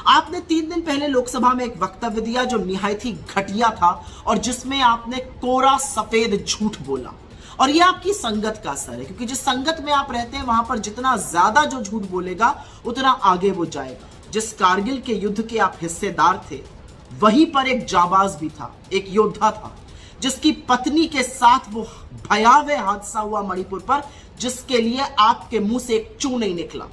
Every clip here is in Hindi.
आपने 3 दिन पहले लोकसभा में एक वक्तव्य दिया जो निहायत ही घटिया था और जिसमें आपने कोरा सफेद झूठ बोला। और यह आपकी संगत का असर है, क्योंकि जिस संगत में आप रहते हैं वहां पर जितना ज्यादा जो झूठ बोलेगा उतना आगे वो जाएगा। जिस कारगिल के युद्ध के आप हिस्सेदार थे, वहीं पर एक जाबाज भी था, एक योद्धा था, जिसकी पत्नी के साथ वो भयावह हादसा हुआ मणिपुर पर, जिसके लिए आपके मुंह से एक चू नहीं निकला।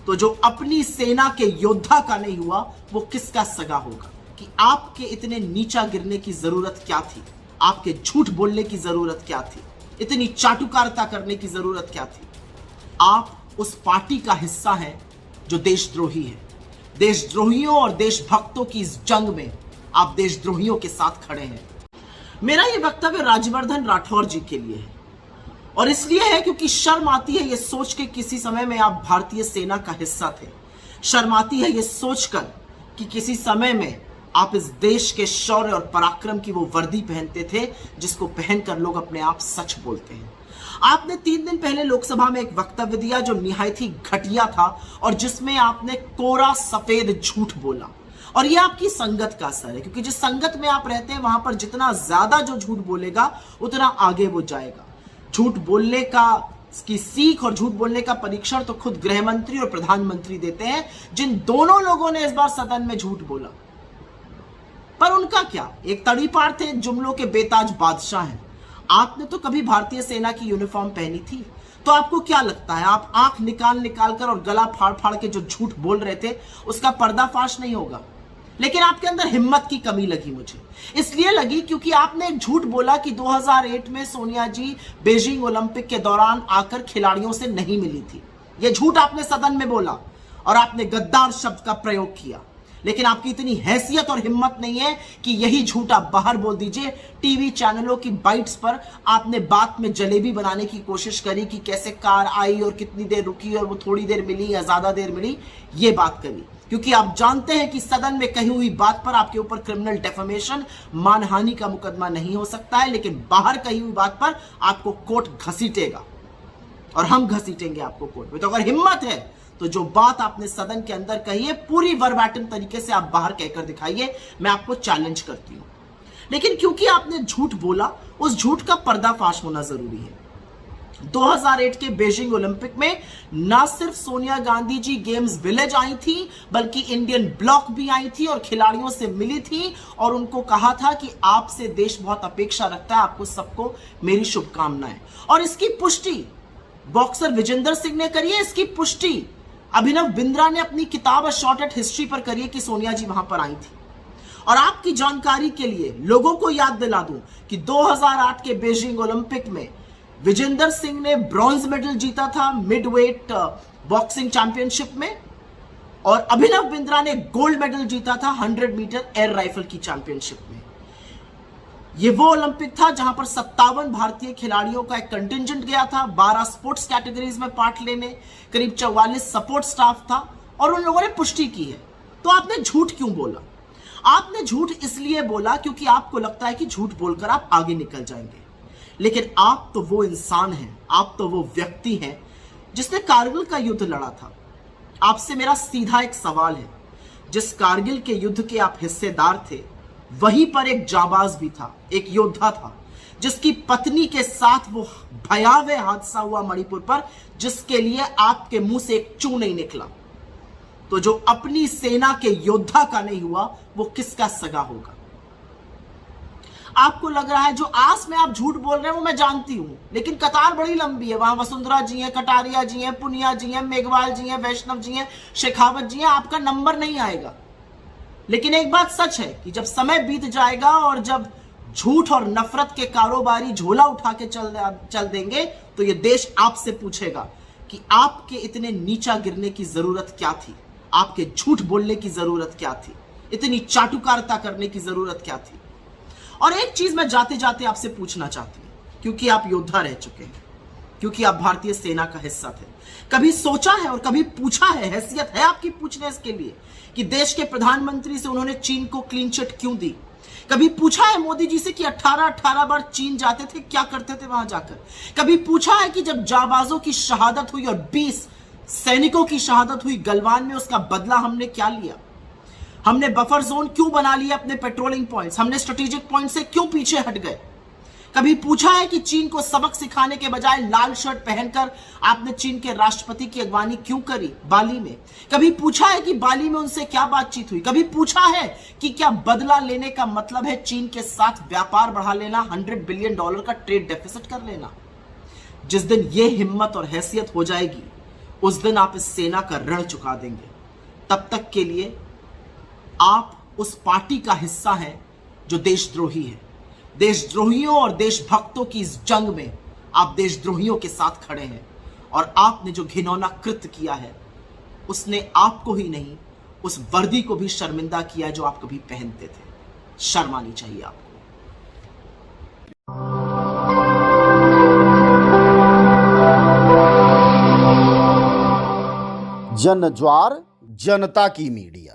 तो जो अपनी सेना के योद्धा का नहीं हुआ वो किसका सगा होगा? कि आपके इतने नीचा गिरने की जरूरत क्या थी? आपके झूठ बोलने की जरूरत क्या थी? इतनी चाटुकारिता करने की जरूरत क्या थी? आप उस पार्टी का हिस्सा हैं जो देशद्रोही है। देशद्रोहियों और देशभक्तों की इस जंग में आप देशद्रोहियों के साथ खड़े हैं। मेरा यह वक्तव्य राज्यवर्धन राठौर जी के लिए है, और इसलिए है क्योंकि शर्म आती है ये सोच के किसी समय में आप भारतीय सेना का हिस्सा थे। शर्म आती है ये सोचकर कि किसी समय में आप इस देश के शौर्य और पराक्रम की वो वर्दी पहनते थे जिसको पहनकर लोग अपने आप सच बोलते हैं। आपने 3 दिन पहले लोकसभा में एक वक्तव्य दिया जो निहायत ही घटिया था और जिसमें आपने कोरा सफेद झूठ बोला। और यह आपकी संगत का असर है, क्योंकि जिस संगत में आप रहते हैं वहां पर जितना ज्यादा जो झूठ बोलेगा उतना आगे वो जाएगा। झूठ बोलने की सीख और झूठ बोलने का परीक्षण तो खुद गृह मंत्री और प्रधानमंत्री देते हैं, जिन दोनों लोगों ने इस बार सदन में झूठ बोला। पर उनका क्या, एक तड़ीपार थे, जुमलों के बेताज बादशाह हैं। आपने तो कभी भारतीय सेना की यूनिफॉर्म पहनी थी, तो आपको क्या लगता है आप आंख निकाल निकाल कर और गला फाड़ फाड़ के जो झूठ बोल रहे थे उसका पर्दाफाश नहीं होगा? लेकिन आपके अंदर हिम्मत की कमी लगी मुझे। इसलिए लगी क्योंकि आपने एक झूठ बोला कि 2008 में सोनिया जी बीजिंग ओलंपिक के दौरान आकर खिलाड़ियों से नहीं मिली थी। यह झूठ आपने सदन में बोला और आपने गद्दार शब्द का प्रयोग किया। लेकिन आपकी इतनी हैसियत और हिम्मत नहीं है कि यही झूठ आप बाहर बोल दीजिए। टीवी चैनलों की बाइट्स पर आपने बात में जलेबी बनाने की कोशिश करी कि कैसे कार आई और कितनी देर रुकी और वो थोड़ी देर मिली या ज्यादा देर मिली, ये बात करी, क्योंकि आप जानते हैं कि सदन में कही हुई बात पर आपके ऊपर क्रिमिनल डेफेमेशन, मानहानि का मुकदमा नहीं हो सकता है, लेकिन बाहर कही हुई बात पर आपको कोर्ट घसीटेगा और हम घसीटेंगे आपको कोर्ट में। तो अगर हिम्मत है तो जो बात आपने सदन के अंदर कही है पूरी वर्बैटिम तरीके से आप बाहर कहकर दिखाइए, मैं आपको चैलेंज करती हूं। लेकिन क्योंकि आपने झूठ बोला, उस झूठ का पर्दाफाश होना जरूरी है। 2008 के बीजिंग ओलंपिक में ना सिर्फ Sonia Gandhi ji games village I थी, बल्कि इंडियन ब्लॉक भी आई थी और खिलाड़ियों से मिली थी और उनको कहा था कि आपसे देश बहुत अपेक्षा रखता है, आपको सबको मेरी शुभकामनाएं। और इसकी पुष्टि बॉक्सर विजेंदर सिंह ने करी है, इसकी पुष्टि अभिनव बिंद्रा ने अपनी किताब शॉर्ट एट हिस्ट्री पर करी है कि सोनिया जी वहां पर आई थी। और आपकी जानकारी के लिए लोगों को याद दिला दूं कि 2008 के बीजिंग ओलंपिक में विजेंदर सिंह ने ब्रॉन्ज मेडल जीता था मिडवेट बॉक्सिंग चैंपियनशिप में, और अभिनव बिंद्रा ने गोल्ड मेडल जीता था 100 मीटर एयर राइफल की चैंपियनशिप में। यह वो ओलंपिक था जहां पर 57 भारतीय खिलाड़ियों का एक कंटिंजेंट गया था, 12 स्पोर्ट्स कैटेगरीज में पार्ट लेने, करीब 44 सपोर्ट स्टाफ था, और उन लोगों ने पुष्टि की है। तो आपने झूठ क्यों बोला? आपने झूठ इसलिए बोला क्योंकि आपको लगता है कि झूठ बोलकर आप आगे निकल जाएंगे। लेकिन आप तो वो इंसान हैं, आप तो वो व्यक्ति हैं जिसने कारगिल का युद्ध लड़ा था। आपसे मेरा सीधा एक सवाल है, जिस कारगिल के युद्ध के आप हिस्सेदार थे, वहीं पर एक जाबाज भी था, एक योद्धा था, जिसकी पत्नी के साथ वो भयावह हादसा हुआ मणिपुर पर, जिसके लिए आपके मुंह से एक चू नहीं निकला। तो जो अपनी सेना के योद्धा का नहीं हुआ वो किसका सगा होगा? आपको लग रहा है जो आस में आप झूठ बोल रहे हैं वो मैं जानती हूं, लेकिन कतार बड़ी लंबी है। वहां वसुंधरा जी हैं, कटारिया जी हैं, पुनिया जी हैं, मेघवाल जी हैं, वैष्णव जी हैं, शेखावत जी हैं, आपका नंबर नहीं आएगा। लेकिन एक बात सच है कि जब समय बीत जाएगा और जब झूठ और नफरत के कारोबारी झोला उठा के चल देंगे, तो ये देश आपसे पूछेगा कि आपके इतने नीचा गिरने की जरूरत क्या थी? आपके झूठ बोलने की जरूरत क्या थी? इतनी चाटुकारिता करने की जरूरत क्या थी? और एक चीज मैं जाते जाते आपसे पूछना चाहती हूं, क्योंकि आप योद्धा रह चुके हैं, क्योंकि आप भारतीय सेना का हिस्सा थे, कभी सोचा है और कभी पूछा है, हैसियत है आपकी पूछने इसके लिए कि देश के प्रधानमंत्री से उन्होंने चीन को क्लीन चिट क्यों दी? कभी पूछा है मोदी जी से कि 18 बार चीन जाते थे, क्या करते थे वहां जाकर? कभी पूछा है कि जब जाबाजों की शहादत हुई और 20 सैनिकों की शहादत हुई गलवान में, उसका बदला हमने क्या लिया? हमने बफर जोन क्यों बना लिया अपने पेट्रोलिंग पॉइंट्स? हमने स्ट्रेटेजिक पॉइंट से क्यों पीछे हट गए? कभी पूछा है कि चीन को सबक सिखाने के बजाय लाल शर्ट पहनकर आपने चीन के राष्ट्रपति की अगवानी क्यों करी बाली में? कभी पूछा है कि बाली में उनसे क्या बातचीत हुई? कभी पूछा है कि क्या बदला लेने का मतलब है चीन के साथ व्यापार बढ़ा लेना, $100 बिलियन का ट्रेड डेफिसिट कर लेना? जिस दिन यह हिम्मत और हैसियत हो जाएगी, उस दिन आप इस सेना का ऋण चुका देंगे। तब तक के लिए आप उस पार्टी का हिस्सा हैं जो देशद्रोही है। देशद्रोहियों और देशभक्तों की इस जंग में आप देशद्रोहियों के साथ खड़े हैं, और आपने जो घिनौना कृत्य किया है उसने आपको ही नहीं, उस वर्दी को भी शर्मिंदा किया है जो आप कभी पहनते थे। शर्म आनी चाहिए आपको। जन ज्वार जनता की मीडिया।